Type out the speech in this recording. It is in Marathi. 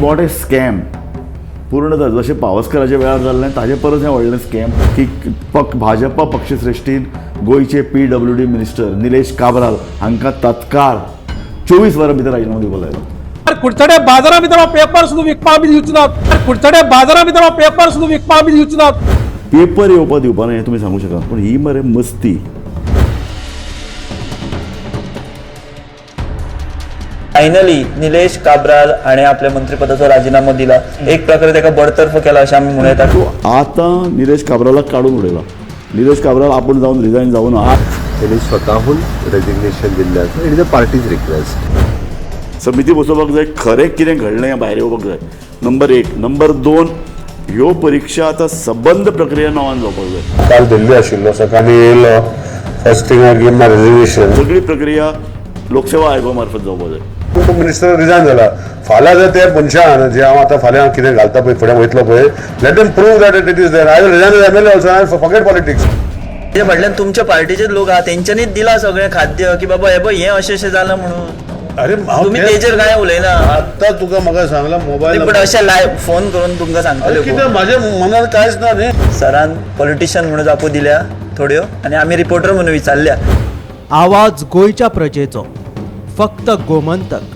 वॉट ए स्कॅम पूर्णतः जसे पावसकराच्या वेळार जाल्लें ताजे परस हें व्हडलें स्कॅम की भाजपा पक्षश्रेश्ठीन गोंयचे PWD मिनिस्टर निलेश काब्राल हांकां तत्काळ 24 वरां भितर राजिनामो दिवपाक लायलो. कुडचडे बाजारा भितर पेपर सुद्दां विकपाक बी दिवचे नात. कुडचडे बाजारा भितर पेपर सुद्दां विकपाक बी दिवचे नात. पेपर येवपाक दिवपा ना हें तुमी सांगूं शकता, पूण ही मरे मस्ती. फायनली निलेश काब्राल हाणें आपल्या मंत्रीपदाचो राजिनामो दिला. एक प्रकारे ताका बडतर्फ केला अशें आमी म्हणूं येता. आतां निलेश काब्रालाक काडून उडयला. निलेश काब्राल आपूण जावन रिजायन जावन त्यांनी स्वतःहून रेजिग्नेशन दिल्लें आसा. It is a parties request. समिती बसोवपाक जाय, खरें कितें घडलें हें भायर येवपाक जाय. नंबर 1. नंबर 2, ह्यो परीक्षा आतां सबंद प्रक्रिया नांवान जावपाक जाय. काल दिल्ली आशिल्लो, सकाळी येयलो, first thing I give my resignation. सगळी प्रक्रिया लोकसेवा आयोगा मार्फत जावपाक जाय. तो मिनिस्टर रिजायन जाला. फाल्यां जर ते मनशान जे हांव आतां फाल्यां कितें घालता पळय, फुडें वयतलो पळय, let them prove that it is there. I will resign as MLA also. I forget politics. ते फाटल्यान तुमच्या पार्टीचे लोक आहा तेंच्यांनीच दिला सगळें खाद्य की बाबा हे पळय हें अशें जालां म्हणून. अरे तुम्ही तेजेर काय उलयना. आतां तुका म्हाका सांगला मोबायल पण अशें लायव्ह फोन करून तुमकां सांगतले कितें म्हाज्या मनात कांयच ना न्ही. सरान पॉलिटिशियन म्हणून जापो दिल्या थोड्यो आनी आमी रिपोर्टर म्हणून विचारल्या. आवाज गोंयच्या प्रजेचो, फक्त गोमंतक.